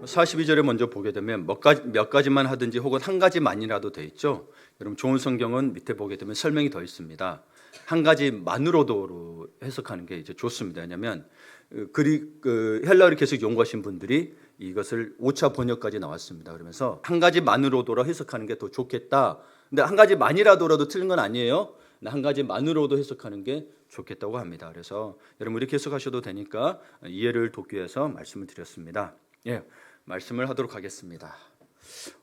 42절에 먼저 보게 되면 몇 가지만 하든지 혹은 한 가지만이라도 돼 있죠. 여러분 좋은 성경은 밑에 보게 되면 설명이 더 있습니다. 한 가지만으로도로 해석하는 게 이제 좋습니다. 왜냐하면 헬라어를 계속 연구하신 분들이 이것을 5차 번역까지 나왔습니다. 그러면서 한 가지만으로도로 해석하는 게 더 좋겠다. 근데 한 가지만이라도라도 틀린 건 아니에요. 한 가지만으로도 해석하는 게 좋겠다고 합니다. 그래서 여러분 이렇게 해석하셔도 되니까 이해를 돕기 위해서 말씀을 드렸습니다. 예, 말씀을 하도록 하겠습니다.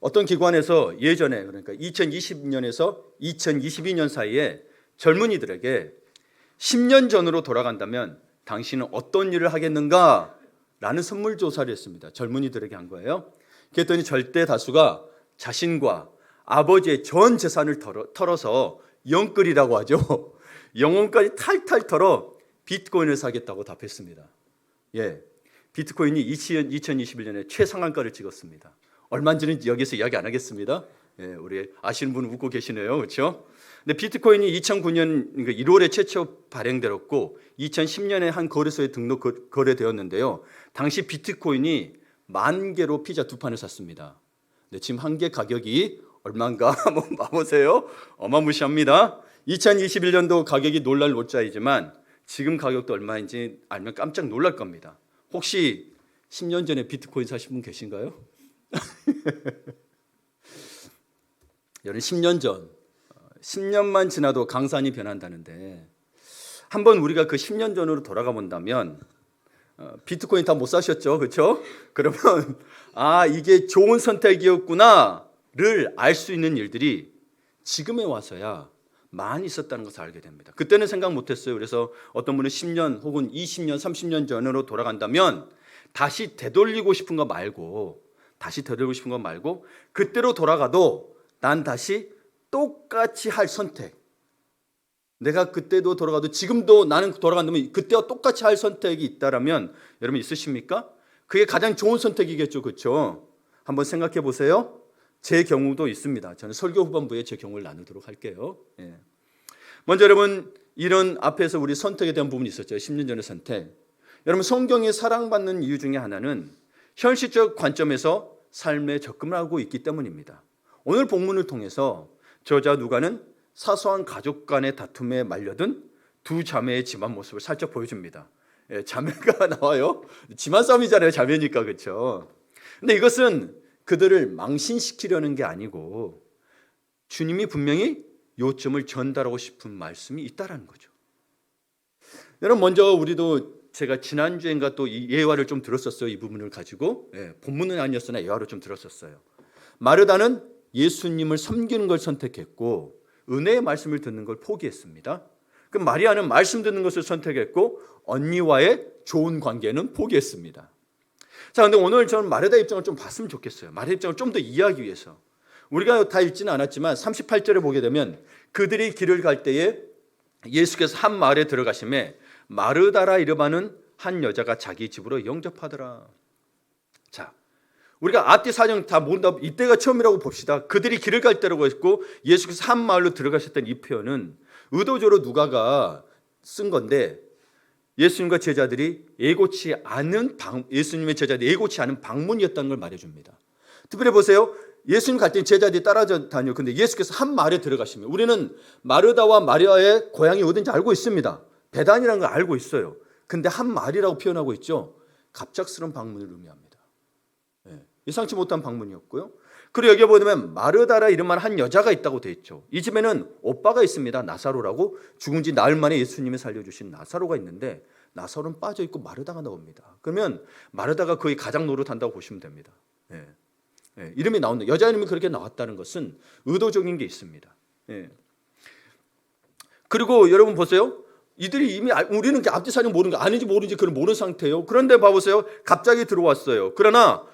어떤 기관에서 예전에 그러니까 2020년에서 2022년 사이에 젊은이들에게 10년 전으로 돌아간다면 당신은 어떤 일을 하겠는가? 라는 선물 조사를 했습니다. 젊은이들에게 한 거예요. 그랬더니 절대 다수가 자신과 아버지의 전 재산을 털어서 영끌이라고 하죠. 영혼까지 탈탈 털어 비트코인을 사겠다고 답했습니다. 예, 비트코인이 2021년에 최상한가를 찍었습니다. 얼마인지는 여기서 이야기 안 하겠습니다. 예, 우리 아시는 분 웃고 계시네요. 그렇죠? 근데 비트코인이 2009년 1월에 최초 발행되었고 2010년에 한 거래소에 거래되었는데요. 당시 비트코인이 10,000개로 피자 2판을 샀습니다. 근데 지금 한 개 가격이 얼마인가 한번 봐보세요. 어마무시합니다. 2021년도 가격이 놀랄 노짜이지만 지금 가격도 얼마인지 알면 깜짝 놀랄 겁니다. 혹시 10년 전에 비트코인 사신 분 계신가요? 여러분 10년 전 10년만 지나도 강산이 변한다는데 한번 우리가 그 10년 전으로 돌아가 본다면 비트코인 다 못 사셨죠, 그렇죠? 그러면 이게 좋은 선택이었구나를 알 수 있는 일들이 지금에 와서야 많이 있었다는 것을 알게 됩니다. 그때는 생각 못했어요. 그래서 어떤 분은 10년 혹은 20년, 30년 전으로 돌아간다면 다시 되돌리고 싶은 거 말고 그때로 돌아가도 난 다시 똑같이 할 선택, 내가 그때도 돌아가도 지금도 나는 돌아간다면 그때와 똑같이 할 선택이 있다라면 여러분 있으십니까? 그게 가장 좋은 선택이겠죠, 그렇죠? 한번 생각해 보세요. 제 경우도 있습니다. 저는 설교 후반부에 제 경우를 나누도록 할게요. 예. 먼저 여러분 이런 앞에서 우리 선택에 대한 부분이 있었죠. 10년 전의 선택. 여러분 성경이 사랑받는 이유 중에 하나는 현실적 관점에서 삶에 접근하고 있기 때문입니다. 오늘 본문을 통해서 저자 누가는 사소한 가족 간의 다툼에 말려든 두 자매의 집안 모습을 살짝 보여줍니다. 예, 자매가 나와요. 집안 싸움이잖아요. 자매니까 그렇죠. 근데 이것은 그들을 망신시키려는 게 아니고 주님이 분명히 요점을 전달하고 싶은 말씀이 있다라는 거죠. 여러분 먼저 우리도 제가 지난주엔가 또 이 예화를 좀 들었었어요. 이 부분을 가지고 본문은 아니었으나 예화를 좀 들었었어요. 마르다는 예수님을 섬기는 걸 선택했고 은혜의 말씀을 듣는 걸 포기했습니다. 그럼 마리아는 말씀 듣는 것을 선택했고 언니와의 좋은 관계는 포기했습니다. 자, 근데 오늘 저는 마르다 입장을 좀 봤으면 좋겠어요. 마르다 입장을 좀 더 이해하기 위해서. 우리가 다 읽지는 않았지만 38절에 보게 되면 그들이 길을 갈 때에 예수께서 한 마을에 들어가심에 마르다라 이름하는 한 여자가 자기 집으로 영접하더라. 자, 우리가 앞뒤 사정 다 모른다. 이때가 처음이라고 봅시다. 그들이 길을 갈 때라고 했고 예수께서 한 마을로 들어가셨던 이 표현은 의도적으로 누가가 쓴 건데 예수님과 제자들이 예수님의 제자들이 예고치 않은 방문이었다는 걸 말해줍니다. 특별히 보세요. 예수님 갈 때 제자들이 따라다녀. 근데 예수께서 한 마을에 들어가시면 우리는 마르다와 마리아의 고향이 어딘지 알고 있습니다. 베단이라는 걸 알고 있어요. 근데 한 마을이라고 표현하고 있죠. 갑작스러운 방문을 의미합니다. 예상치 못한 방문이었고요. 그리고 여기 보면 마르다라 이름만 한 여자가 있다고 되어 있죠. 이 집에는 오빠가 있습니다. 나사로라고 죽은 지 나흘 만에 예수님이 살려주신 나사로가 있는데 나사로는 빠져있고 마르다가 나옵니다. 그러면 마르다가 거의 가장 노릇한다고 보시면 됩니다. 이름이 나온다. 여자 이름이 그렇게 나왔다는 것은 의도적인 게 있습니다. 그리고 여러분 보세요. 이들이 이미 우리는 앞뒤 사정 모르는 거 아닌지 모르는지 그런 모르는 상태예요. 그런데 봐보세요. 갑자기 들어왔어요. 그러나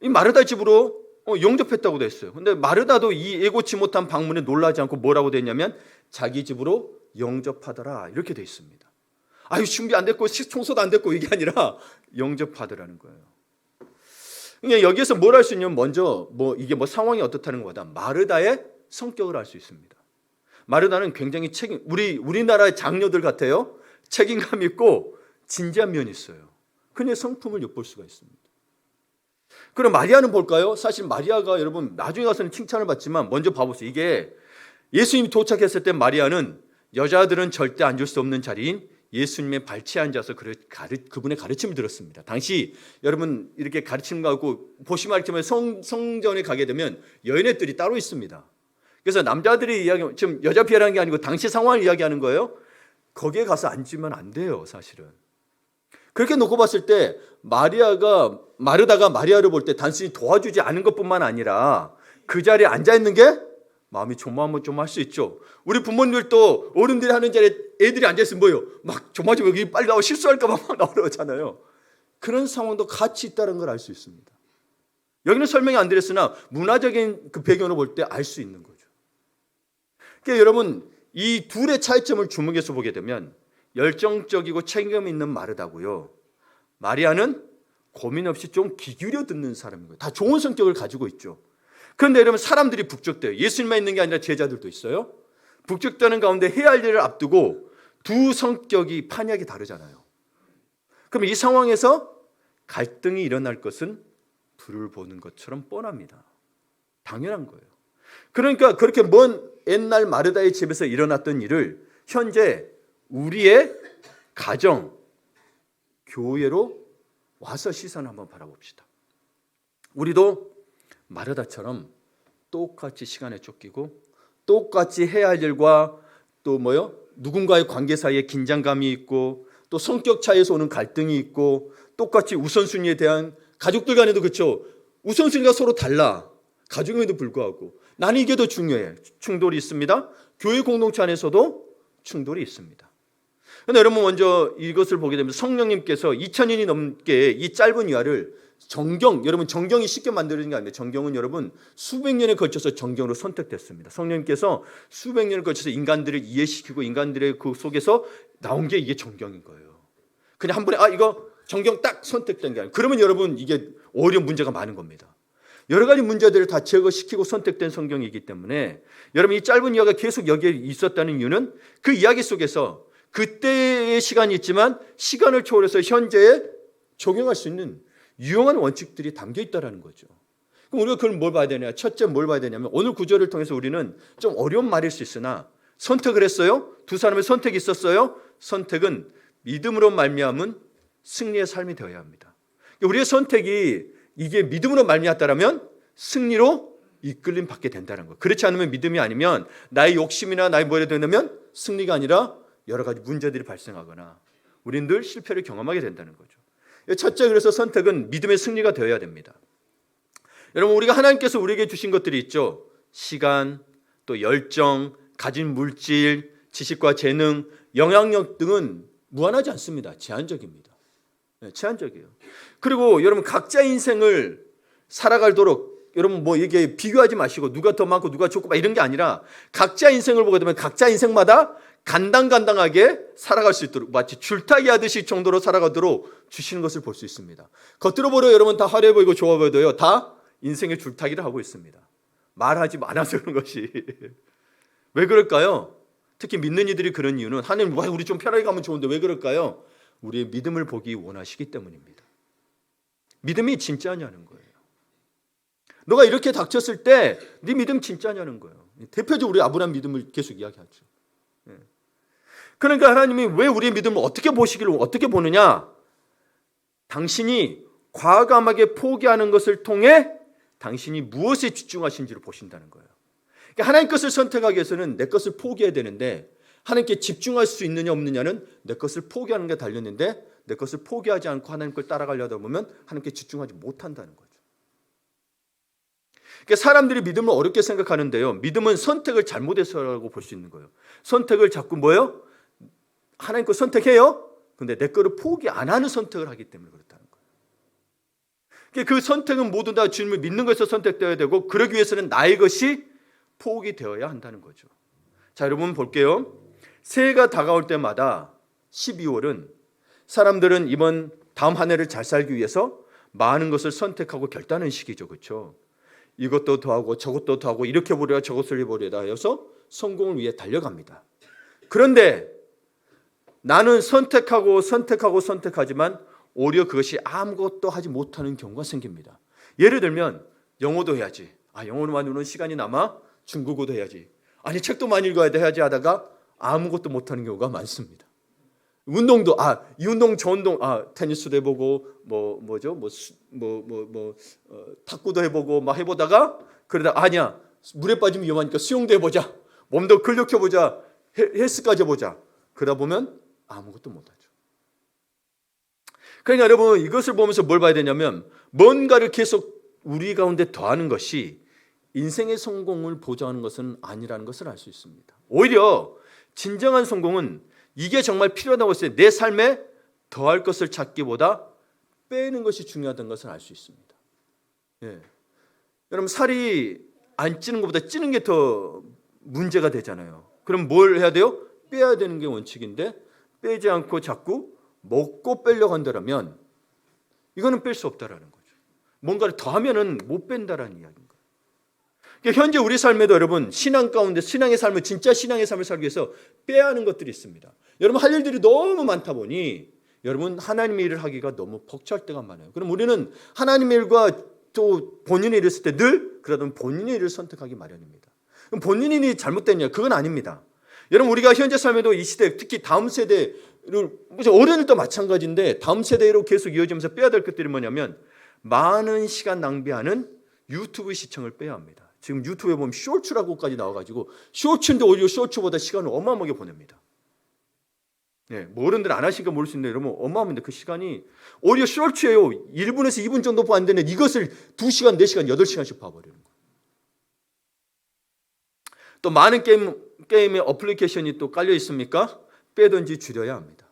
이 마르다 집으로 영접했다고 됐어요. 근데 마르다도 이 예고치 못한 방문에 놀라지 않고 뭐라고 됐냐면 자기 집으로 영접하더라 이렇게 돼 있습니다. 아유 준비 안 됐고 청소도 안 됐고 이게 아니라 영접하더라는 거예요. 그러니까 여기에서 뭘 할 수 있냐면 먼저 이게 상황이 어떻다는 것보다 마르다의 성격을 알 수 있습니다. 마르다는 굉장히 우리나라의 장녀들 같아요. 책임감 있고 진지한 면이 있어요. 그녀의 성품을 엿볼 수가 있습니다. 그럼 마리아는 볼까요? 사실 마리아가 여러분 나중에 가서는 칭찬을 받지만 먼저 봐보세요. 이게 예수님이 도착했을 때 마리아는 여자들은 절대 앉을 수 없는 자리인 예수님의 발치에 앉아서 그분의 가르침을 들었습니다. 당시 여러분 이렇게 가르침 가고 보시면 알겠지만 성전에 가게 되면 여인회들이 따로 있습니다. 그래서 남자들이 지금 여자 피해라는 게 아니고 당시 상황을 이야기하는 거예요. 거기에 가서 앉으면 안 돼요, 사실은. 그렇게 놓고 봤을 때 마르다가 마리아를 볼 때 단순히 도와주지 않은 것뿐만 아니라 그 자리에 앉아 있는 게 마음이 조마하면 좀 할 수 있죠. 우리 부모님들도 어른들이 하는 자리에 애들이 앉아 있으면 뭐예요? 막 조마조마 여기 빨리 나와 실수할까 봐 막 나오잖아요. 그런 상황도 같이 있다는 걸 알 수 있습니다. 여기는 설명이 안 드렸으나 문화적인 그 배경으로 볼 때 알 수 있는 거죠. 그러니까 여러분 이 둘의 차이점을 주목해서 보게 되면 열정적이고 책임 있는 마르다고요. 마리아는 고민 없이 좀 귀 기울여 듣는 사람인 거예요. 다 좋은 성격을 가지고 있죠. 그런데 여러분 사람들이 북적대요. 예수님만 있는 게 아니라 제자들도 있어요. 북적대는 가운데 해야 할 일을 앞두고 두 성격이 판약이 다르잖아요. 그럼 이 상황에서 갈등이 일어날 것은 불을 보는 것처럼 뻔합니다. 당연한 거예요. 그러니까 그렇게 먼 옛날 마르다의 집에서 일어났던 일을 현재 우리의 가정, 교회로 와서 시선 한번 바라봅시다. 우리도 마르다처럼 똑같이 시간에 쫓기고 똑같이 해야 할 일과 또 누군가의 관계 사이에 긴장감이 있고 또 성격 차이에서 오는 갈등이 있고 똑같이 우선순위에 대한 가족들 간에도 그렇죠. 우선순위가 서로 달라. 가족에도 불구하고 나는 이게 더 중요해. 충돌이 있습니다. 교회 공동체 안에서도 충돌이 있습니다. 그런데 여러분 먼저 이것을 보게 되면 성령님께서 2000년이 넘게 이 짧은 이하를 여러분 정경이 쉽게 만들어진 게 아닙니다. 정경은 여러분 수백 년에 걸쳐서 정경으로 선택됐습니다. 성령님께서 수백 년에 걸쳐서 인간들을 이해시키고 인간들의 그 속에서 나온 게 이게 정경인 거예요. 그냥 한 번에 이거 정경 딱 선택된 게 아니에요. 그러면 여러분 이게 오히려 문제가 많은 겁니다. 여러 가지 문제들을 다 제거시키고 선택된 성경이기 때문에 여러분 이 짧은 이야기가 계속 여기에 있었다는 이유는 그 이야기 속에서 그때의 시간이 있지만 시간을 초월해서 현재에 적용할 수 있는 유용한 원칙들이 담겨 있다는 거죠. 그럼 우리가 그걸 뭘 봐야 되냐? 첫째 뭘 봐야 되냐면 오늘 구절을 통해서 우리는 좀 어려운 말일 수 있으나 선택을 했어요. 두 사람의 선택이 있었어요. 선택은 믿음으로 말미암은 승리의 삶이 되어야 합니다. 우리의 선택이 이게 믿음으로 말미암았다면 승리로 이끌림 받게 된다는 거예요. 그렇지 않으면 믿음이 아니면 나의 욕심이나 나의 뭐라 되냐면 승리가 아니라 여러 가지 문제들이 발생하거나 우리는 늘 실패를 경험하게 된다는 거죠. 첫째, 그래서 선택은 믿음의 승리가 되어야 됩니다. 여러분 우리가 하나님께서 우리에게 주신 것들이 있죠. 시간, 또 열정, 가진 물질, 지식과 재능, 영향력 등은 무한하지 않습니다. 제한적입니다. 제한적이에요. 그리고 여러분 각자 인생을 살아가도록 여러분 이게 비교하지 마시고 누가 더 많고 누가 적고 막 이런 게 아니라 각자 인생을 보게 되면 각자 인생마다 간당간당하게 살아갈 수 있도록 마치 줄타기 하듯이 정도로 살아가도록 주시는 것을 볼 수 있습니다. 겉으로 보려 여러분 다 화려해 보이고 좋아 보여도요 다 인생의 줄타기를 하고 있습니다. 말하지 않아서 그런 것이 왜 그럴까요? 특히 믿는 이들이 그런 이유는 하나님 우리 좀 편하게 가면 좋은데 왜 그럴까요? 우리의 믿음을 보기 원하시기 때문입니다. 믿음이 진짜냐는 거예요. 너가 이렇게 닥쳤을 때 네 믿음 진짜냐는 거예요. 대표적으로 우리 아브라함 믿음을 계속 이야기하죠. 그러니까 하나님이 왜 우리의 믿음을 어떻게 보시기를 어떻게 보느냐? 당신이 과감하게 포기하는 것을 통해 당신이 무엇에 집중하신지를 보신다는 거예요. 그러니까 하나님 것을 선택하기 위해서는 내 것을 포기해야 되는데 하나님께 집중할 수 있느냐 없느냐는 내 것을 포기하는 게 달렸는데 내 것을 포기하지 않고 하나님 걸 따라가려다 보면 하나님께 집중하지 못한다는 거죠. 그러니까 사람들이 믿음을 어렵게 생각하는데요. 믿음은 선택을 잘못해서라고 볼 수 있는 거예요. 선택을 자꾸 하나님 거 선택해요. 근데 내 거를 포기 안 하는 선택을 하기 때문에 그렇다는 거예요. 그러니까 그 선택은 모두 다 주님을 믿는 것에서 선택되어야 되고 그러기 위해서는 나의 것이 포기되어야 한다는 거죠. 자, 여러분 볼게요. 새해가 다가올 때마다 12월은 사람들은 다음 한 해를 잘 살기 위해서 많은 것을 선택하고 결단하는 시기죠. 그렇죠? 이것도 더하고 저것도 더하고 이렇게 보려다 저것을 해보려다 해서 성공을 위해 달려갑니다. 그런데 나는 선택하지만 오히려 그것이 아무것도 하지 못하는 경우가 생깁니다. 예를 들면 영어도 해야지. 영어로만 우는 시간이 남아 중국어도 해야지. 아니 책도 많이 읽어야 돼 해야지 하다가 아무것도 못하는 경우가 많습니다. 운동도 이 운동 저 운동 테니스도 해보고 탁구도 해보고 막 해보다가 그러다 아니야 물에 빠지면 위험하니까 수영도 해보자. 몸도 근력해보자. 헬스까지 해보자. 그러다 보면 아무것도 못하죠. 그러니까 여러분 이것을 보면서 뭘 봐야 되냐면 뭔가를 계속 우리 가운데 더하는 것이 인생의 성공을 보장하는 것은 아니라는 것을 알 수 있습니다. 오히려 진정한 성공은 이게 정말 필요하다고 했을 때 내 삶에 더할 것을 찾기보다 빼는 것이 중요하다는 것을 알 수 있습니다. 여러분 살이 안 찌는 것보다 찌는 게 더 문제가 되잖아요. 그럼 뭘 해야 돼요? 빼야 되는 게 원칙인데 빼지 않고 자꾸 먹고 빼려고 한다면 이거는 뺄 수 없다라는 거죠. 뭔가를 더하면은 못 뺀다라는 이야기인 거예요. 그러니까 현재 우리 삶에도 여러분 신앙 가운데 신앙의 삶을 진짜 신앙의 삶을 살기 위해서 빼야 하는 것들이 있습니다. 여러분 할 일들이 너무 많다 보니 여러분 하나님의 일을 하기가 너무 벅찰 때가 많아요. 그럼 우리는 하나님의 일과 또 본인의 일을 했을 때 늘 그러던 본인의 일을 선택하기 마련입니다. 그럼 본인의 일이 잘못됐냐? 그건 아닙니다. 여러분 우리가 현재 삶에도 이 시대 특히 다음 세대를 어른들도 마찬가지인데 다음 세대로 계속 이어지면서 빼야 될 것들이 뭐냐면 많은 시간 낭비하는 유튜브 시청을 빼야 합니다. 지금 유튜브에 보면 쇼츠라고까지 나와가지고 쇼츠인데 오히려 쇼츠보다 시간을 어마어마하게 보냅니다. 어른들 안 하시니까 모를 수 있는데 여러분 어마어마합니다. 그 시간이 오히려 쇼츠예요. 1분에서 2분 정도 봤는데 이것을 2시간, 4시간, 8시간씩 봐버리는 거예요. 또 많은 게임의 어플리케이션이 또 깔려 있습니까? 빼든지 줄여야 합니다.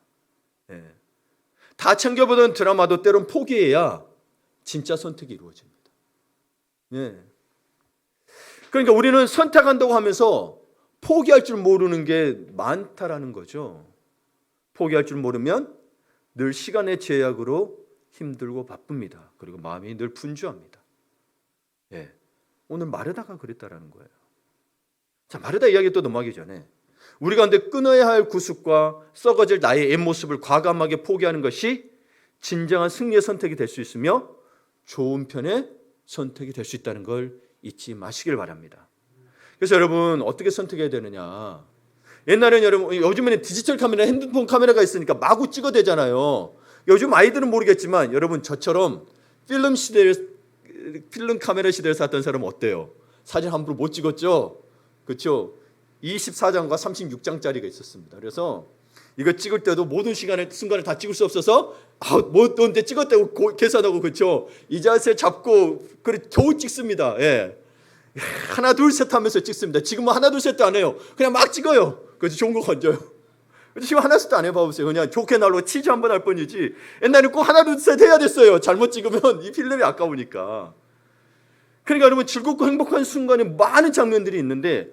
다 챙겨보던 드라마도 때론 포기해야 진짜 선택이 이루어집니다. 그러니까 우리는 선택한다고 하면서 포기할 줄 모르는 게 많다라는 거죠. 포기할 줄 모르면 늘 시간의 제약으로 힘들고 바쁩니다. 그리고 마음이 늘 분주합니다. 오늘 마르다가 그랬다라는 거예요. 자, 마르다 이야기 또 넘어가기 전에 우리 가운데 끊어야 할 구습과 썩어질 나의 옛 모습을 과감하게 포기하는 것이 진정한 승리의 선택이 될 수 있으며 좋은 편의 선택이 될 수 있다는 걸 잊지 마시길 바랍니다. 그래서 여러분 어떻게 선택해야 되느냐? 옛날에는 여러분 요즘에는 디지털 카메라, 핸드폰 카메라가 있으니까 마구 찍어대잖아요. 요즘 아이들은 모르겠지만 여러분 저처럼 필름 카메라 시대를 살았던 사람은 어때요? 사진 함부로 못 찍었죠? 그렇죠? 24장과 36장짜리가 있었습니다. 그래서 이거 찍을 때도 모든 순간을 다 찍을 수 없어서 뭐 언제 찍었다고 계산하고 그렇죠? 이 자세 잡고 그래 겨우 찍습니다. 하나 둘 셋 하면서 찍습니다. 지금은 하나 둘 셋도 안 해요. 그냥 막 찍어요. 그래서 좋은 거 건져요. 지금 하나 셋도 안 해봐보세요. 그냥 좋게 날로 치즈 한번 할 뿐이지. 옛날에 꼭 하나 둘 셋 해야 됐어요. 잘못 찍으면 이 필름이 아까우니까. 그러니까 여러분 즐겁고 행복한 순간에 많은 장면들이 있는데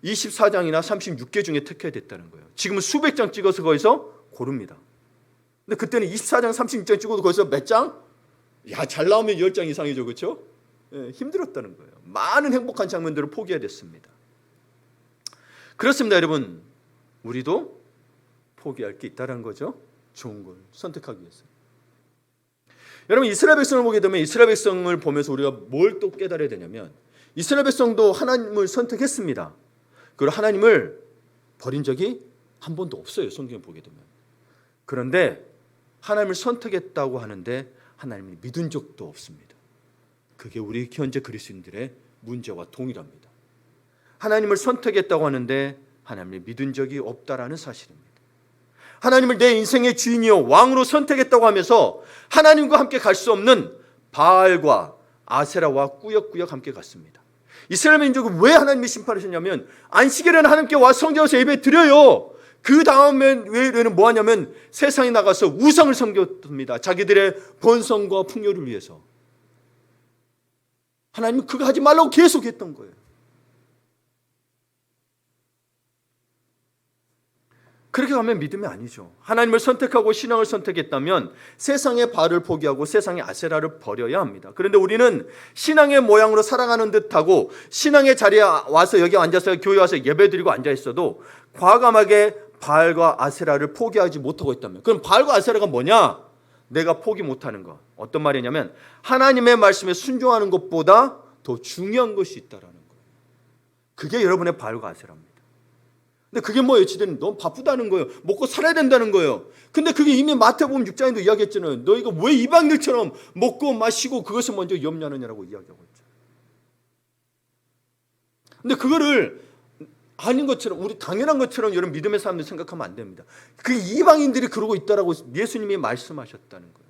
24장이나 36개 중에 택해됐다는 거예요. 지금은 수백 장 찍어서 거기서 고릅니다. 근데 그때는 24장, 36장 찍어도 거기서 몇 장? 잘 나오면 10장 이상이죠. 그렇죠? 힘들었다는 거예요. 많은 행복한 장면들을 포기해야 됐습니다. 그렇습니다, 여러분. 우리도 포기할 게 있다는 거죠. 좋은 걸 선택하기 위해서. 여러분 이스라엘 백성을 보게 되면 이스라엘 백성을 보면서 우리가 뭘 또 깨달아야 되냐면 이스라엘 백성도 하나님을 선택했습니다. 그리고 하나님을 버린 적이 한 번도 없어요. 성경을 보게 되면. 그런데 하나님을 선택했다고 하는데 하나님을 믿은 적도 없습니다. 그게 우리 현재 그리스도인들의 문제와 동일합니다. 하나님을 선택했다고 하는데 하나님을 믿은 적이 없다라는 사실입니다. 하나님을 내 인생의 주인이요 왕으로 선택했다고 하면서 하나님과 함께 갈 수 없는 바알과 아세라와 꾸역꾸역 함께 갔습니다. 이스라엘 민족은 왜 하나님이 심판하셨냐면 안식일에는 하나님께 와 성전에서 예배 드려요. 그 다음에는 뭐 하냐면 세상에 나가서 우상을 섬겼습니다. 자기들의 번성과 풍요를 위해서. 하나님은 그거 하지 말라고 계속 했던 거예요. 그렇게 가면 믿음이 아니죠. 하나님을 선택하고 신앙을 선택했다면 세상의 바알을 포기하고 세상의 아세라를 버려야 합니다. 그런데 우리는 신앙의 모양으로 살아가는 듯하고 신앙의 자리에 와서 여기 앉아서 교회 와서 예배드리고 앉아있어도 과감하게 바알과 아세라를 포기하지 못하고 있다면 그럼 바알과 아세라가 뭐냐? 내가 포기 못하는 거. 어떤 말이냐면 하나님의 말씀에 순종하는 것보다 더 중요한 것이 있다라는 거예요. 그게 여러분의 바알과 아세라입니다. 근데 그게 뭐예요? 지들은 너무 바쁘다는 거예요. 먹고 살아야 된다는 거예요. 근데 그게 이미 마태복음 6장에도 이야기했잖아요. 너희가 왜 이방인들처럼 먹고 마시고 그것을 먼저 염려하느냐라고 이야기하고 있죠. 근데 그거를 아닌 것처럼, 우리 당연한 것처럼 여러분 믿음의 사람들 생각하면 안 됩니다. 그 이방인들이 그러고 있다라고 예수님이 말씀하셨다는 거예요.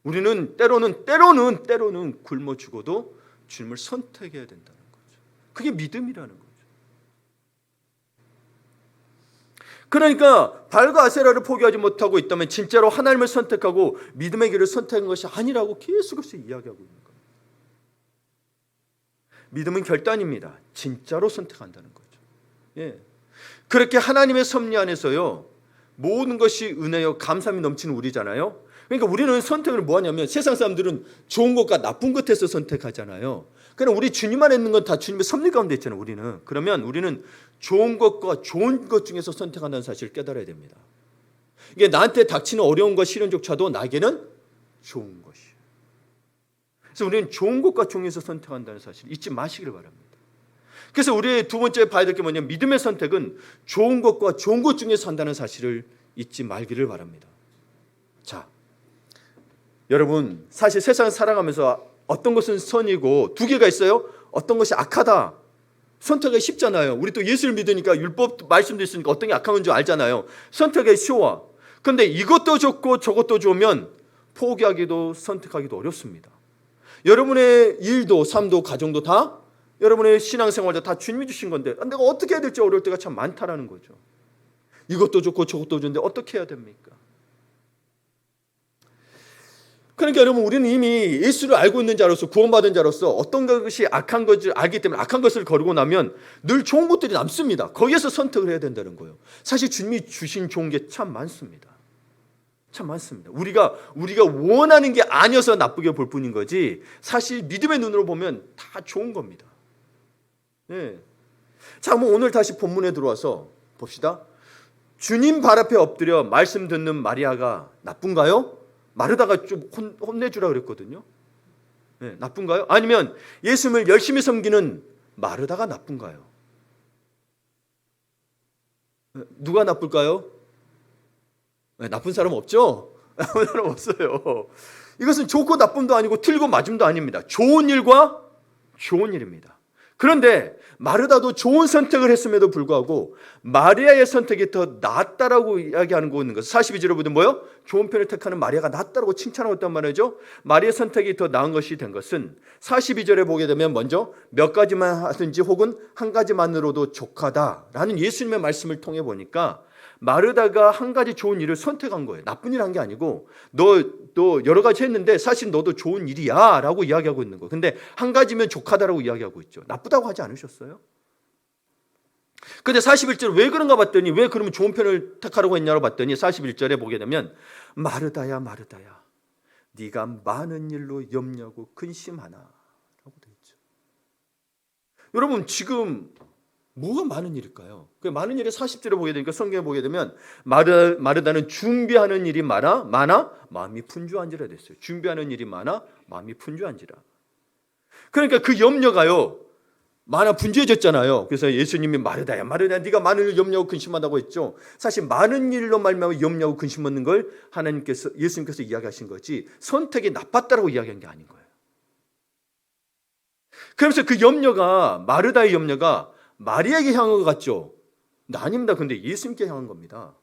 우리는 때로는 굶어 죽어도 주님을 선택해야 된다는 거죠. 그게 믿음이라는 거죠. 그러니까 바알과 아세라를 포기하지 못하고 있다면 진짜로 하나님을 선택하고 믿음의 길을 선택한 것이 아니라고 계속해서 이야기하고 있는 거예요. 믿음은 결단입니다. 진짜로 선택한다는 거죠. 예. 그렇게 하나님의 섭리 안에서요, 모든 것이 은혜요 감사함이 넘치는 우리잖아요. 그러니까 우리는 선택을 뭐 하냐면 세상 사람들은 좋은 것과 나쁜 것에서 선택하잖아요. 그러나 우리 주님 안에 있는 건 다 주님의 섭리 가운데 있잖아요. 우리는. 그러면 우리는 좋은 것과 좋은 것 중에서 선택한다는 사실을 깨달아야 됩니다. 이게 나한테 닥치는 어려움과 시련조차도 나에게는 좋은 것이에요. 그래서 우리는 좋은 것과 중에서 선택한다는 사실을 잊지 마시기를 바랍니다. 그래서 우리의 두 번째 봐야 될 게 뭐냐면 믿음의 선택은 좋은 것과 좋은 것 중에서 한다는 사실을 잊지 말기를 바랍니다. 자, 여러분 사실 세상을 살아가면서 어떤 것은 선이고 두 개가 있어요. 어떤 것이 악하다. 선택하기 쉽잖아요. 우리 또 예수를 믿으니까 율법 말씀도 있으니까 어떤 게 악한 건 줄 알잖아요. 선택하기 쉬워. 그런데 이것도 좋고 저것도 좋으면 포기하기도 선택하기도 어렵습니다. 여러분의 일도 삶도 가정도 다 여러분의 신앙생활도 다 주님이 주신 건데 내가 어떻게 해야 될지 어려울 때가 참 많다라는 거죠. 이것도 좋고 저것도 좋은데 어떻게 해야 됩니까? 그러니까 여러분 우리는 이미 예수를 알고 있는 자로서 구원받은 자로서 어떤 것이 악한 것을 알기 때문에 악한 것을 거르고 나면 늘 좋은 것들이 남습니다. 거기에서 선택을 해야 된다는 거예요. 사실 주님이 주신 좋은 게 참 많습니다. 참 많습니다. 우리가 원하는 게 아니어서 나쁘게 볼 뿐인 거지 사실 믿음의 눈으로 보면 다 좋은 겁니다. 네. 자, 그럼 오늘 다시 본문에 들어와서 봅시다. 주님 발 앞에 엎드려 말씀 듣는 마리아가 나쁜가요? 마르다가 좀 혼내주라 그랬거든요. 네, 나쁜가요? 아니면 예수님을 열심히 섬기는 마르다가 나쁜가요? 누가 나쁠까요? 네, 나쁜 사람 없죠? 나쁜 사람 없어요. 이것은 좋고 나쁨도 아니고 틀고 맞음도 아닙니다. 좋은 일과 좋은 일입니다. 그런데 마르다도 좋은 선택을 했음에도 불구하고 마리아의 선택이 더 낫다라고 이야기하는 거 있는 것은 42절에 보면 뭐요? 좋은 편을 택하는 마리아가 낫다라고 칭찬하고 있단 말이죠. 마리아의 선택이 더 나은 것이 된 것은 42절에 보게 되면 먼저 몇 가지만 하든지 혹은 한 가지만으로도 족하다라는 예수님의 말씀을 통해 보니까 마르다가 한 가지 좋은 일을 선택한 거예요. 나쁜 일 한 게 아니고 너 여러 가지 했는데 사실 너도 좋은 일이야 라고 이야기하고 있는 거예요. 근데 한 가지면 족하다라고 이야기하고 있죠. 나쁘다고 하지 않으셨어요? 근데 41절 왜 그런가 봤더니 왜 그러면 좋은 편을 택하라고 했냐고 봤더니 41절에 보게 되면 마르다야 마르다야 네가 많은 일로 염려하고 근심하나 라고 되어 있죠. 여러분 지금 뭐가 많은 일일까요? 그 많은 일에 40절에 보게 되니까 성경에 보게 되면 마르다는 준비하는 일이 많아 마음이 분주한지라 됐어요. 준비하는 일이 많아 마음이 분주한지라. 그러니까 그 염려가요 많아 분주해졌잖아요. 그래서 예수님이 마르다야 마르다야 네가 많은 일 염려하고 근심한다고 했죠. 사실 많은 일로 말미암아 염려하고 근심하는 걸 예수님께서 이야기하신 거지 선택이 나빴다라고 이야기한 게 아닌 거예요. 그러면서 그 염려가 마르다의 염려가 마리아에게 향한 것 같죠? 근데 아닙니다. 근데 예수님께 향한 겁니다.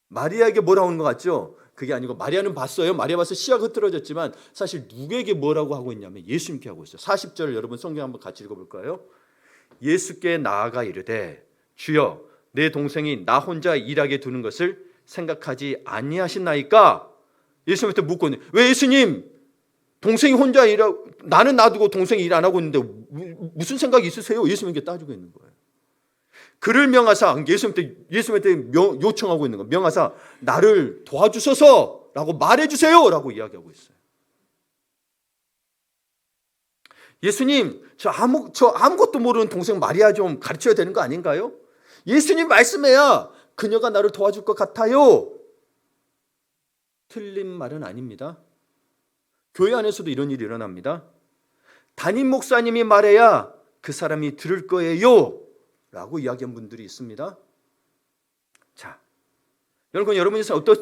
마리아에게 뭐라고 하는 것 같죠? 그게 아니고 마리아는 봤어요. 마리아 봐서 시야가 흐트러졌지만 사실 누구에게 뭐라고 하고 있냐면 예수님께 하고 있어요. 40절 여러분 성경 한번 같이 읽어볼까요? 예수께 나아가 이르되 주여 내 동생이 나 혼자 일하게 두는 것을 생각하지 아니하시나이까? 예수님한테 묻고 있는 왜 예수님 동생이 혼자 일하고 나는 놔두고 동생이 일 안 하고 있는데 무슨 생각이 있으세요? 예수님께 따지고 있는 거예요. 그를 명하사 예수님한테 요청하고 있는 거예요. 명하사 나를 도와주소서라고 말해주세요라고 이야기하고 있어요. 예수님 저 아무것도 모르는 동생 마리아 좀 가르쳐야 되는 거 아닌가요? 예수님 말씀해야 그녀가 나를 도와줄 것 같아요. 틀린 말은 아닙니다. 교회 안에서도 이런 일이 일어납니다. 담임 목사님이 말해야 그 사람이 들을 거예요 라고 이야기한 분들이 있습니다. 자, 여러분이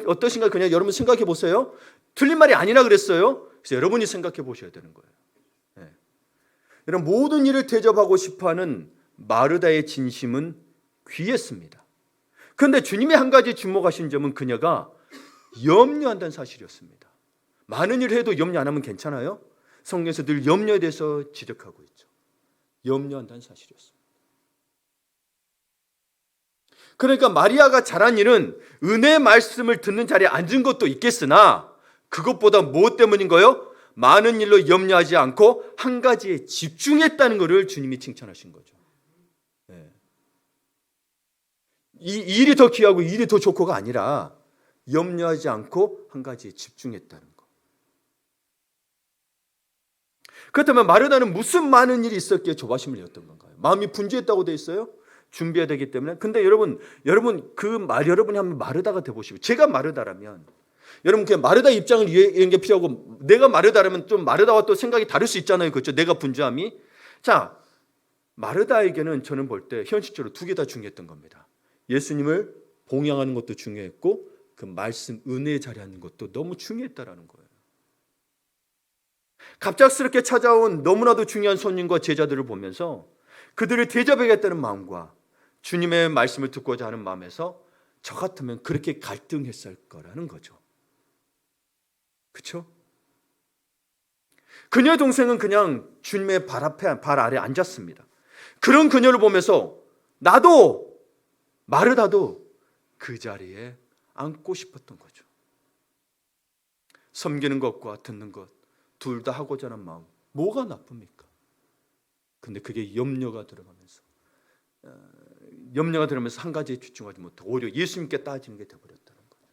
어떠신가 그냥 여러분 생각해 보세요. 틀린 말이 아니라 그랬어요. 그래서 여러분이 생각해 보셔야 되는 거예요. 네. 여러분, 모든 일을 대접하고 싶어하는 마르다의 진심은 귀했습니다. 그런데 주님이 한 가지 주목하신 점은 그녀가 염려한다는 사실이었습니다. 많은 일을 해도 염려 안 하면 괜찮아요? 성경에서 늘 염려에 대해서 지적하고 있죠. 염려한다는 사실이었습니다. 그러니까 마리아가 잘한 일은 은혜의 말씀을 듣는 자리에 앉은 것도 있겠으나 그것보다 무엇 때문인가요? 많은 일로 염려하지 않고 한 가지에 집중했다는 것을 주님이 칭찬하신 거죠. 네. 이 일이 더 귀하고 일이 더 좋고가 아니라 염려하지 않고 한 가지에 집중했다는 거. 그렇다면 마르다는 무슨 많은 일이 있었기에 조바심을 내었던 건가요? 마음이 분주했다고 되어 있어요? 준비해야 되기 때문에. 근데 여러분이 한번 마르다가 되보시고, 제가 마르다라면 여러분 그냥 마르다 입장을 이해하는 게 필요하고, 내가 마르다라면 좀 마르다와 또 생각이 다를 수 있잖아요. 그렇죠? 내가 분주함이. 자, 마르다에게는 저는 볼 때 현실적으로 두 개 다 중요했던 겁니다. 예수님을 봉양하는 것도 중요했고 그 말씀 은혜의 자리에 앉는 것도 너무 중요했다라는 거예요. 갑작스럽게 찾아온 너무나도 중요한 손님과 제자들을 보면서 그들을 대접하겠다는 마음과 주님의 말씀을 듣고자 하는 마음에서 저 같으면 그렇게 갈등했을 거라는 거죠. 그렇죠? 그녀의 동생은 그냥 주님의 발 아래 앉았습니다. 그런 그녀를 보면서 나도 마르다도 그 자리에 앉고 싶었던 거죠. 섬기는 것과 듣는 것 둘 다 하고자 하는 마음, 뭐가 나쁩니까? 근데 그게 염려가 들어가면서 한 가지에 집중하지 못하고 오히려 예수님께 따지는 게 되어버렸다는 거예요.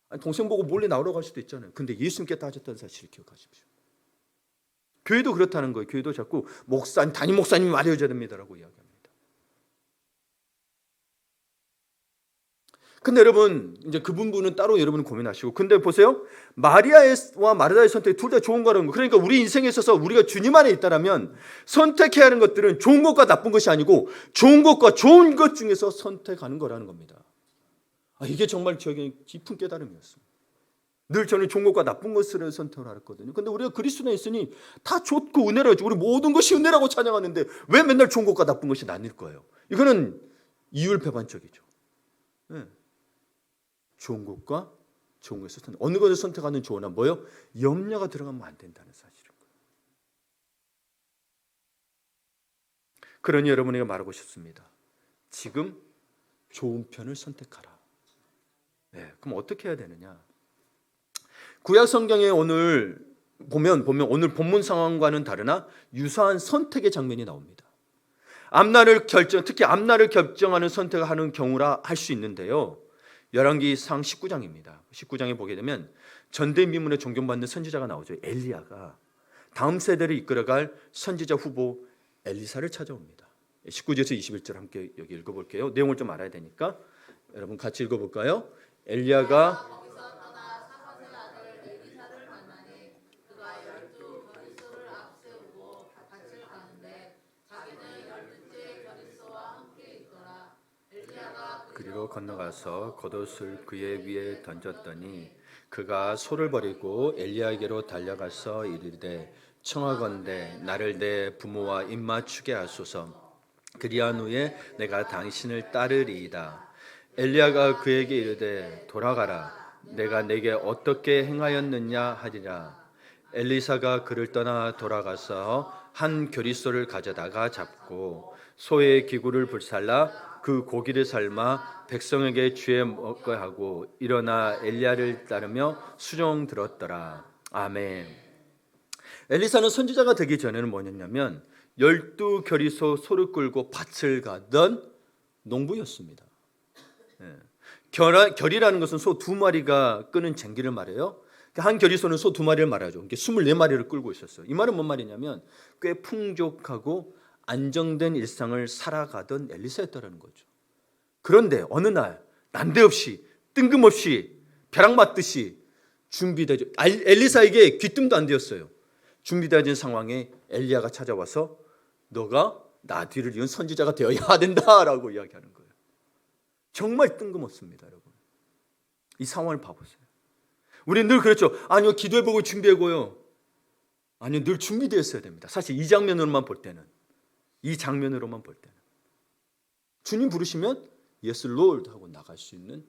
아니, 동생 보고 몰래 나오라고 할 수도 있잖아요. 근데 예수님께 따졌다는 사실을 기억하십시오. 교회도 그렇다는 거예요. 교회도 자꾸 담임 목사님이 말해줘야 됩니다라고 이야기합니다. 근데 여러분, 이제 그 부분은 따로 여러분 고민하시고, 근데 보세요. 마리아와 마르다의 선택이 둘 다 좋은 거라는 거. 그러니까 우리 인생에 있어서 우리가 주님 안에 있다라면 선택해야 하는 것들은 좋은 것과 나쁜 것이 아니고 좋은 것과 좋은 것 중에서 선택하는 거라는 겁니다. 이게 정말 저에게 깊은 깨달음이었습니다. 늘 저는 좋은 것과 나쁜 것을 선택을 했거든요. 근데 우리가 그리스도에 있으니 다 좋고 은혜라죠. 우리 모든 것이 은혜라고 찬양하는데 왜 맨날 좋은 것과 나쁜 것이 나뉠 거예요? 이거는 이율배반적이죠. 네. 좋은 것과 좋은 것을 선택. 어느 것을 선택하는 좋으나 뭐요? 염려가 들어가면 안 된다는 사실인 거예요. 그러니 여러분에게 말하고 싶습니다. 지금 좋은 편을 선택하라. 네, 그럼 어떻게 해야 되느냐? 구약 성경에 오늘 보면 오늘 본문 상황과는 다르나 유사한 선택의 장면이 나옵니다. 특히 앞날을 결정하는 선택을 하는 경우라 할 수 있는데요. 열왕기상 19장입니다. 19장에 보게 되면 전대미문에 존경받는 선지자가 나오죠. 엘리야가 다음 세대를 이끌어갈 선지자 후보 엘리사를 찾아옵니다. 19절에서 21절 함께 여기 읽어볼게요. 내용을 좀 알아야 되니까 여러분 같이 읽어볼까요? 엘리야가 그리로 건너가서 겉옷을 그의 위에 던졌더니 그가 소를 버리고 엘리야에게로 달려가서 이르되 청하건대 나를 내 부모와 입맞추게 하소서. 그리한 후에 내가 당신을 따르리이다. 엘리야가 그에게 이르되 돌아가라. 내가 내게 어떻게 행하였느냐 하리라. 엘리사가 그를 떠나 돌아가서 한 교리소를 가져다가 잡고 소의 기구를 불살라 그 고기를 삶아 백성에게 주에 먹게 하고 일어나 엘리야를 따르며 수종 들었더라. 아멘. 엘리사는 선지자가 되기 전에는 뭐였냐면 12겨리소 소를 끌고 밭을 가던 농부였습니다. 결이라는 것은 소 2마리가 끄는 쟁기를 말해요. 한 겨리소는 소 2마리를 말하죠. 24마리를 끌고 있었어요. 이 말은 뭔 말이냐면 꽤 풍족하고 안정된 일상을 살아가던 엘리사였다는 거죠. 그런데 어느 날 난데없이 뜬금없이 벼락 맞듯이 준비되죠. 엘리사에게 귀뜸도 안 되었어요. 준비되어진 상황에 엘리야가 찾아와서 너가 나 뒤를 이은 선지자가 되어야 된다라고 이야기하는 거예요. 정말 뜬금없습니다, 여러분. 이 상황을 봐보세요. 우리는 늘 그렇죠. 아니요, 기도해보고 준비해고요. 아니요, 늘 준비되어 있어야 됩니다. 사실 이 장면으로만 볼 때는, 이 장면으로만 볼 때는 주님 부르시면 Yes Lord 하고 나갈 수 있는.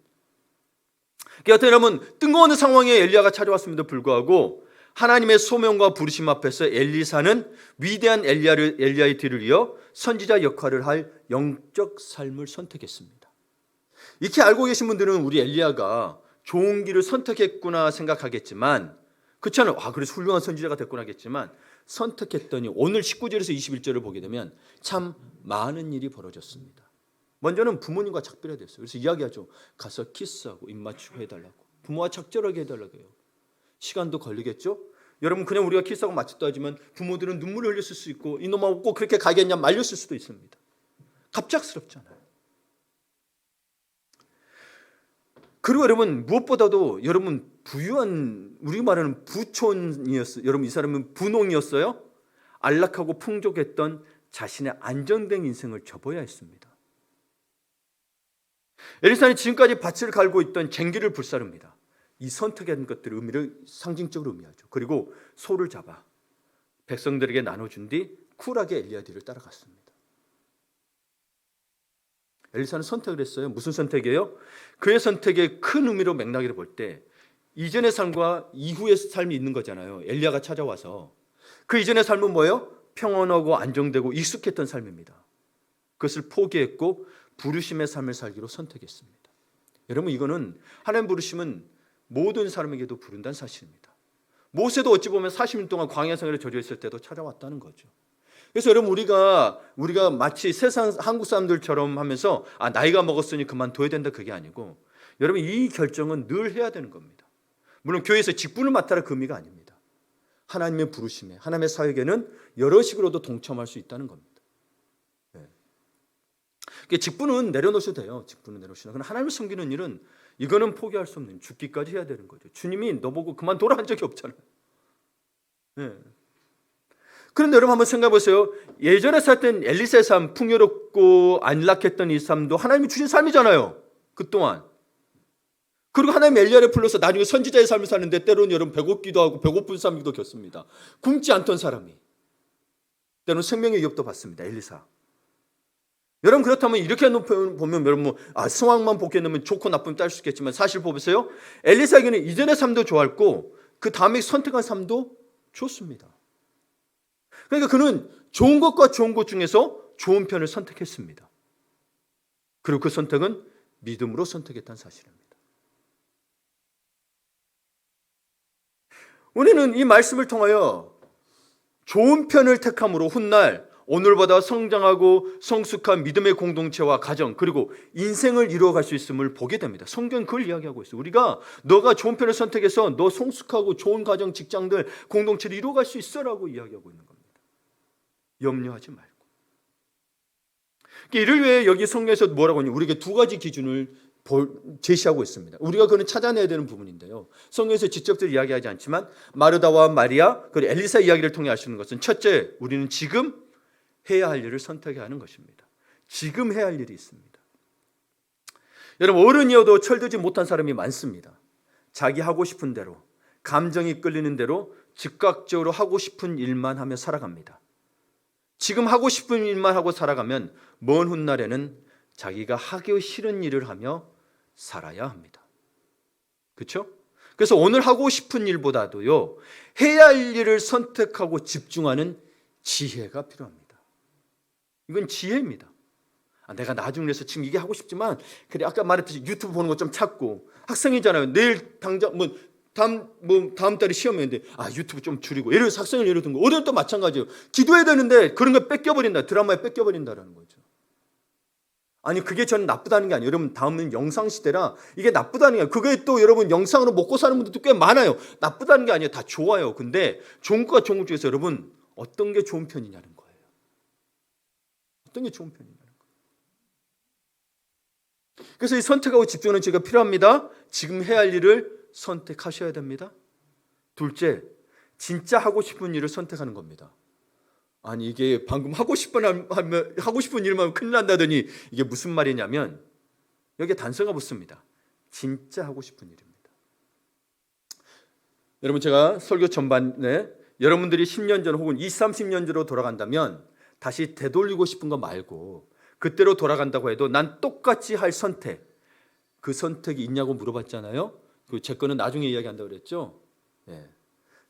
여튼 여러분, 뜬금없는 상황에 엘리야가 찾아왔음에도 불구하고 하나님의 소명과 부르심 앞에서 엘리사는 위대한 엘리야의 뒤를 이어 선지자 역할을 할 영적 삶을 선택했습니다. 이렇게 알고 계신 분들은 우리 엘리야가 좋은 길을 선택했구나 생각하겠지만, 그렇잖아요. 그래서 훌륭한 선지자가 됐구나 하겠지만, 선택했더니 오늘 19절에서 21절을 보게 되면 참 많은 일이 벌어졌습니다. 먼저는 부모님과 작별해야 됐어요. 그래서 이야기하죠. 가서 키스하고 입 맞추고 해달라고. 부모와 적절하게 해달라고 해요. 시간도 걸리겠죠? 여러분, 그냥 우리가 키스하고 맞췄다 하지만 부모들은 눈물을 흘렸을 수 있고 이놈아 꼭 그렇게 가겠냐 말렸을 수도 있습니다. 갑작스럽잖아요. 그리고 여러분, 무엇보다도 여러분 부유한, 우리 말하는 부촌이었어요. 여러분, 이 사람은 분홍이었어요. 안락하고 풍족했던 자신의 안정된 인생을 접어야 했습니다. 엘리사는 지금까지 밭을 갈고 있던 쟁기를 불사릅니다. 이 선택한 것들의 의미를 상징적으로 의미하죠. 그리고 소를 잡아 백성들에게 나눠준 뒤 쿨하게 엘리야 뒤를 따라갔습니다. 엘리사는 선택을 했어요. 무슨 선택이에요? 그의 선택의 큰 의미로 맥락을 볼 때 이전의 삶과 이후의 삶이 있는 거잖아요. 엘리야가 찾아와서 그 이전의 삶은 뭐예요? 평온하고 안정되고 익숙했던 삶입니다. 그것을 포기했고 부르심의 삶을 살기로 선택했습니다. 여러분, 이거는 하나님 부르심은 모든 사람에게도 부른다는 사실입니다. 모세도 어찌 보면 40년 동안 광야 생활에 젖어 있을 때도 찾아왔다는 거죠. 그래서 여러분, 우리가 마치 세상 한국 사람들처럼 하면서 나이가 먹었으니 그만둬야 된다, 그게 아니고, 여러분, 이 결정은 늘 해야 되는 겁니다. 물론 교회에서 직분을 맡아라 그 의미가 아닙니다. 하나님의 부르심에, 하나님의 사역에는 여러 식으로도 동참할 수 있다는 겁니다. 직분은 내려놓으셔도 돼요. 직분은 내려놓으셔도. 그러나 하나님을 섬기는 일은 이거는 포기할 수 없는, 죽기까지 해야 되는 거죠. 주님이 너보고 그만둬라 한 적이 없잖아요. 그런데 여러분 한번 생각해 보세요. 예전에 살던 엘리사의 삶, 풍요롭고 안락했던 이 삶도 하나님이 주신 삶이잖아요. 그동안. 그리고 하나님 엘리야를 불러서 나중에 선지자의 삶을 사는데 때로는 여러분 배고프기도 하고 배고픈 삶도 겪습니다. 굶지 않던 사람이 때로는 생명의 위협도 받습니다. 엘리사. 여러분, 그렇다면 이렇게 보면 여러분 성황만 복귀하면 좋고 나쁨 딸 수 있겠지만, 사실 보세요. 엘리사에게는 이전의 삶도 좋았고 그 다음에 선택한 삶도 좋습니다. 그러니까 그는 좋은 것과 좋은 것 중에서 좋은 편을 선택했습니다. 그리고 그 선택은 믿음으로 선택했다는 사실입니다. 우리는 이 말씀을 통하여 좋은 편을 택함으로 훗날 오늘보다 성장하고 성숙한 믿음의 공동체와 가정, 그리고 인생을 이루어갈 수 있음을 보게 됩니다. 성경은 그걸 이야기하고 있어요. 우리가 너가 좋은 편을 선택해서 너 성숙하고 좋은 가정, 직장들, 공동체를 이루어갈 수 있어라고 이야기하고 있는 겁니다. 염려하지 말고. 이를 위해 여기 성경에서 뭐라고 하냐, 우리에게 두 가지 기준을 제시하고 있습니다. 우리가 그거는 찾아내야 되는 부분인데요. 성경에서 직접적으로 이야기하지 않지만 마르다와 마리아 그리고 엘리사 이야기를 통해 알 수 있는 것은, 첫째, 우리는 지금 해야 할 일을 선택해야 하는 것입니다. 지금 해야 할 일이 있습니다. 여러분, 어른이어도 철들지 못한 사람이 많습니다. 자기 하고 싶은 대로, 감정이 끌리는 대로 즉각적으로 하고 싶은 일만 하며 살아갑니다. 지금 하고 싶은 일만 하고 살아가면 먼 훗날에는 자기가 하기 싫은 일을 하며 살아야 합니다. 그렇죠? 그래서 오늘 하고 싶은 일보다도요, 해야 할 일을 선택하고 집중하는 지혜가 필요합니다. 이건 지혜입니다. 내가 나중에 해서 지금 이게 하고 싶지만, 그래 아까 말했듯이 유튜브 보는 거 좀 찾고, 학생이잖아요. 내일 당장 다음 달에 시험인데 유튜브 좀 줄이고, 예를 들어서 학생을 예를 든 거, 어른도 마찬가지예요. 기도해야 되는데 그런 거 뺏겨버린다, 드라마에 뺏겨버린다라는 거죠. 아니, 그게 저는 나쁘다는 게 아니에요. 여러분, 다음은 영상 시대라 이게 나쁘다는 게 아니에요. 그게 또 여러분 영상으로 먹고 사는 분들도 꽤 많아요. 나쁘다는 게 아니에요. 다 좋아요. 근데 좋은 것과 좋은 것 중에서 여러분 어떤 게 좋은 편이냐는 거예요. 어떤 게 좋은 편이냐는 거예요. 그래서 이 선택하고 집중하는 지혜가 필요합니다. 지금 해야 할 일을 선택하셔야 됩니다. 둘째, 진짜 하고 싶은 일을 선택하는 겁니다. 아니 이게 방금 하고 싶은 일만 하면 큰일 난다더니 이게 무슨 말이냐면 여기에 단서가 붙습니다. 진짜 하고 싶은 일입니다. 여러분 제가 설교 전반에 여러분들이 10년 전 혹은 20, 30년 전으로 돌아간다면 다시 되돌리고 싶은 거 말고 그때로 돌아간다고 해도 난 똑같이 할 선택, 그 선택이 있냐고 물어봤잖아요. 제 거는 나중에 이야기한다고 그랬죠. 예.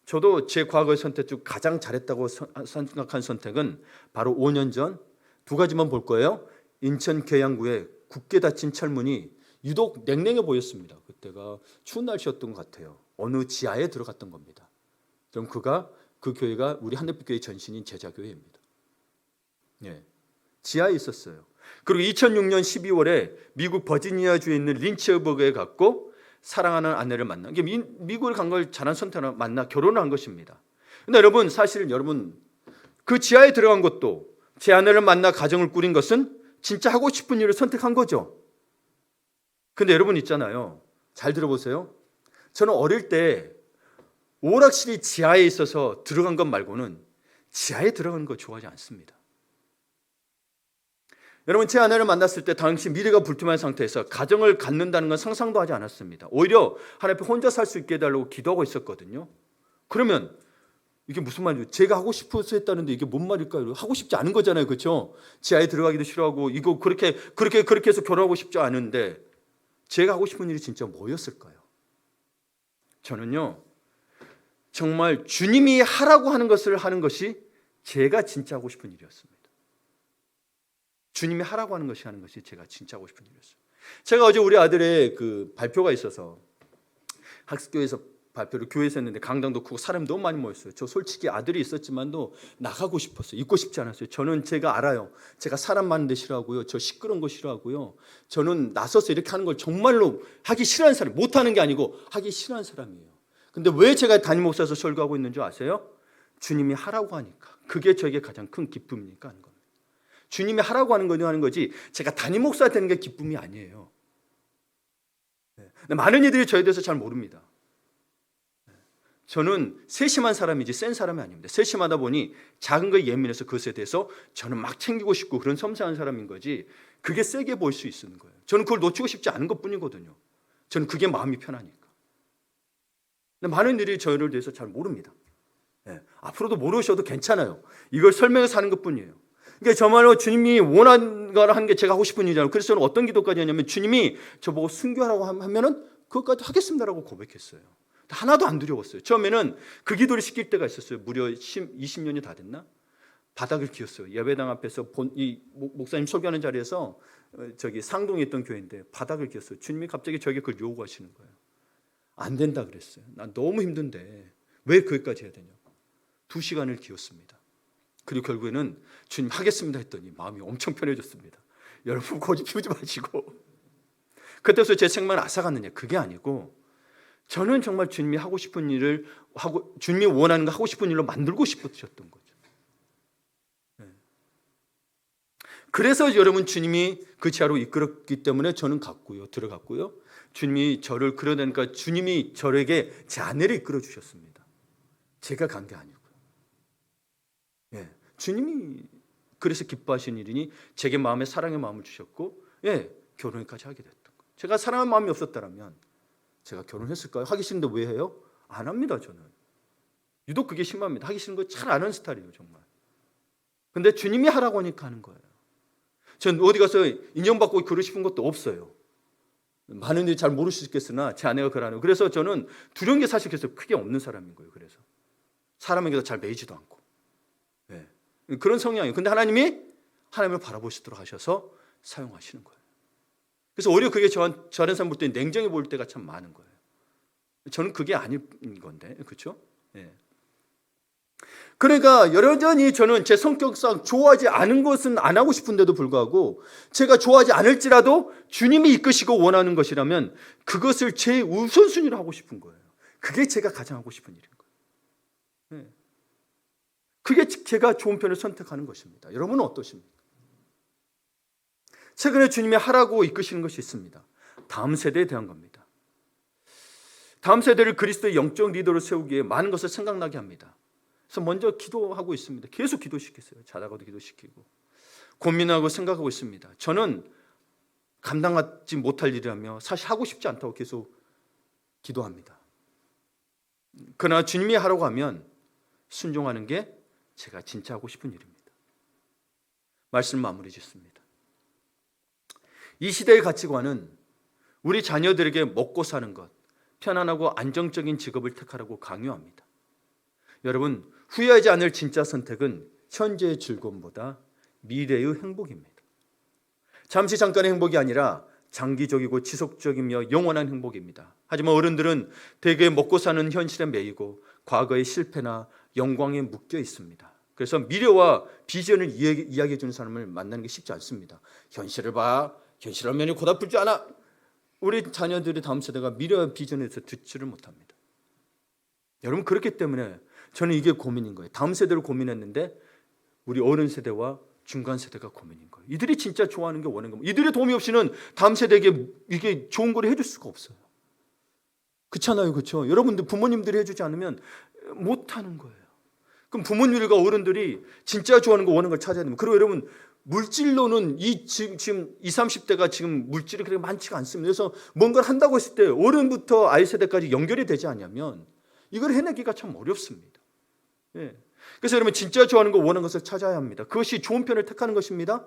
저도 제 과거의 선택 중 가장 잘했다고 생각한 선택은 바로 5년 전 두 가지만 볼 거예요. 인천 계양구에 굳게 닫힌 철문이 유독 냉랭해 보였습니다. 그때가 추운 날씨였던 것 같아요. 어느 지하에 들어갔던 겁니다. 그럼 그 교회가 우리 한대빛교회 전신인 제자교회입니다. 예, 지하에 있었어요. 그리고 2006년 12월에 미국 버지니아주에 있는 린츠버그에 갔고 사랑하는 아내를 만나. 이게 미국을 간 걸 잘한 선택을 만나 결혼을 한 것입니다. 근데 여러분 사실 여러분 그 지하에 들어간 것도 제 아내를 만나 가정을 꾸린 것은 진짜 하고 싶은 일을 선택한 거죠. 근데 여러분 있잖아요. 잘 들어보세요. 저는 어릴 때 오락실이 지하에 있어서 들어간 것 말고는 지하에 들어가는 거 좋아하지 않습니다. 여러분 제 아내를 만났을 때 당시 미래가 불투명한 상태에서 가정을 갖는다는 건 상상도 하지 않았습니다. 오히려 하나님 앞에 혼자 살 수 있게 해달라고 기도하고 있었거든요. 그러면 이게 무슨 말이에요? 제가 하고 싶어서 했다는데 이게 뭔 말일까요? 하고 싶지 않은 거잖아요. 그렇죠? 지하에 들어가기도 싫어하고 이거 그렇게 해서 결혼하고 싶지 않은데 제가 하고 싶은 일이 진짜 뭐였을까요? 저는요. 정말 주님이 하라고 하는 것을 하는 것이 제가 진짜 하고 싶은 일이었습니다. 주님이 하라고 하는 것이 제가 진짜 하고 싶은 일이었어요. 제가 어제 우리 아들의 그 발표가 있어서 학습교회에서 발표를 교회에서 했는데 강당도 크고 사람이 너무 많이 모였어요. 저 솔직히 아들이 있었지만도 나가고 싶었어요. 있고 싶지 않았어요. 저는 제가 알아요. 제가 사람 많은 데 싫어하고요. 저 시끄러운 거 싫어하고요. 저는 나서서 이렇게 하는 걸 정말로 하기 싫어하는 사람, 못하는 게 아니고 하기 싫어하는 사람이에요. 근데 왜 제가 담임 목사에서 설교하고 있는 줄 아세요? 주님이 하라고 하니까. 그게 저에게 가장 큰 기쁨이니까 하는 겁니다. 주님이 하라고 하는 거지 제가 담임 목사 되는 게 기쁨이 아니에요. 많은 이들이 저에 대해서 잘 모릅니다. 저는 세심한 사람이지 센 사람이 아닙니다. 세심하다 보니 작은 거에 예민해서 그것에 대해서 저는 막 챙기고 싶고 그런 섬세한 사람인 거지 그게 세게 보일 수 있는 거예요. 저는 그걸 놓치고 싶지 않은 것뿐이거든요. 저는 그게 마음이 편하니까. 근데 많은 이들이 저를 대해서 잘 모릅니다. 앞으로도 모르셔도 괜찮아요. 이걸 설명해서 하는 것뿐이에요. 그러니까 정말로 주님이 원하는 걸 하는 게 제가 하고 싶은 일이잖아요. 그래서 저는 어떤 기도까지 했냐면 주님이 저보고 순교하라고 하면은 그것까지 하겠습니다라고 고백했어요. 하나도 안 두려웠어요. 처음에는 그 기도를 시킬 때가 있었어요. 무려 20년이 다 됐나? 바닥을 기었어요. 예배당 앞에서 이 목사님 설교하는 자리에서 저기 상동에 있던 교회인데 바닥을 기었어요. 주님이 갑자기 저에게 그걸 요구하시는 거예요. 안 된다 그랬어요. 난 너무 힘든데 왜 거기까지 해야 되냐고. 2시간을 기었습니다. 그리고 결국에는 주님 하겠습니다 했더니 마음이 엄청 편해졌습니다. 여러분 고집 피우지 마시고. 그때부터 제 생각은 앗아갔느냐. 그게 아니고 저는 정말 주님이 하고 싶은 일을 하고 주님이 원하는 거 하고 싶은 일로 만들고 싶으셨던 거죠. 그래서 여러분 주님이 그 지하로 이끌었기 때문에 저는 들어갔고요. 주님이 저를 끌어내니까 주님이 저에게 제 아내를 이끌어 주셨습니다. 제가 간 게 아니고요. 주님이 그래서 기뻐하신 일이니 제게 마음에 사랑의 마음을 주셨고 결혼까지 하게 됐던 거예요. 제가 사랑하는 마음이 없었다면 제가 결혼했을까요? 하기 싫은데 왜 해요? 안 합니다. 저는 유독 그게 심합니다. 하기 싫은 거 잘 아는 스타일이에요. 정말. 근데 주님이 하라고 하니까 하는 거예요. 전 어디 가서 인정받고 그러고 싶은 것도 없어요. 많은 이들이 잘 모를 수 있겠으나 제 아내가 그러는. 그래서 저는 두려운 게 사실 그래서 크게 없는 사람인 거예요. 그래서 사람에게도 잘 매이지도 않고 그런 성향이에요. 근데 하나님이 하나님을 바라보시도록 하셔서 사용하시는 거예요. 그래서 오히려 그게 저런 사람 볼 때 냉정해 보일 때가 참 많은 거예요. 저는 그게 아닌 건데, 그렇죠? 그러니까 여전히 저는 제 성격상 좋아하지 않은 것은 안 하고 싶은데도 불구하고 제가 좋아하지 않을지라도 주님이 이끄시고 원하는 것이라면 그것을 제 우선순위로 하고 싶은 거예요. 그게 제가 가장 하고 싶은 일인 거예요. 그게 제가 좋은 편을 선택하는 것입니다. 여러분은 어떠십니까? 최근에 주님이 하라고 이끄시는 것이 있습니다. 다음 세대에 대한 겁니다. 다음 세대를 그리스도의 영적 리더로 세우기에 많은 것을 생각나게 합니다. 그래서 먼저 기도하고 있습니다. 계속 기도시켰어요. 자다가도 기도시키고 고민하고 생각하고 있습니다. 저는 감당하지 못할 일이라며 사실 하고 싶지 않다고 계속 기도합니다. 그러나 주님이 하라고 하면 순종하는 게 제가 진짜 하고 싶은 일입니다. 말씀 마무리 짓습니다. 이 시대의 가치관은 우리 자녀들에게 먹고 사는 것, 편안하고 안정적인 직업을 택하라고 강요합니다. 여러분, 후회하지 않을 진짜 선택은 현재의 즐거움보다 미래의 행복입니다. 잠시 잠깐의 행복이 아니라 장기적이고 지속적이며 영원한 행복입니다. 하지만 어른들은 대개 먹고 사는 현실에 매이고 과거의 실패나 영광에 묶여 있습니다. 그래서 미래와 비전을 이야기해 주는 사람을 만나는 게 쉽지 않습니다. 현실을 봐. 현실하면 고달플 줄 아나. 우리 자녀들이 다음 세대가 미래와 비전에 대해서 듣지를 못합니다. 여러분, 그렇기 때문에 저는 이게 고민인 거예요. 다음 세대를 고민했는데 우리 어른 세대와 중간 세대가 고민인 거예요. 이들이 진짜 좋아하는 게 원하는 겁니다. 이들의 도움이 없이는 다음 세대에게 이게 좋은 걸 해줄 수가 없어요. 그렇잖아요, 그렇죠? 여러분들 부모님들이 해주지 않으면 못하는 거예요. 그럼 부모님들과 어른들이 진짜 좋아하는 거 원하는 걸 찾아야 됩니다. 그리고 여러분, 물질로는 지금 20, 30대가 지금 물질이 그렇게 많지가 않습니다. 그래서 뭔가를 한다고 했을 때 어른부터 아이 세대까지 연결이 되지 않으면 이걸 해내기가 참 어렵습니다. 예. 그래서 여러분, 진짜 좋아하는 거 원하는 것을 찾아야 합니다. 그것이 좋은 편을 택하는 것입니다.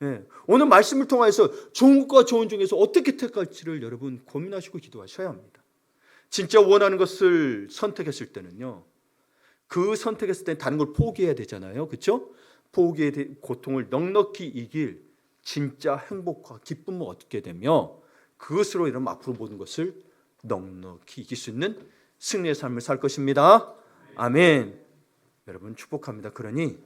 예. 오늘 말씀을 통해서 좋은 것과 좋은 중에서 어떻게 택할지를 여러분 고민하시고 기도하셔야 합니다. 진짜 원하는 것을 선택했을 때는요, 그 선택했을 때 다른 걸 포기해야 되잖아요, 그렇죠? 포기의 고통을 넉넉히 이길 진짜 행복과 기쁨을 얻게 되며 그것으로 여러분 앞으로 모든 것을 넉넉히 이길 수 있는 승리의 삶을 살 것입니다. 아멘. 여러분 축복합니다. 그러니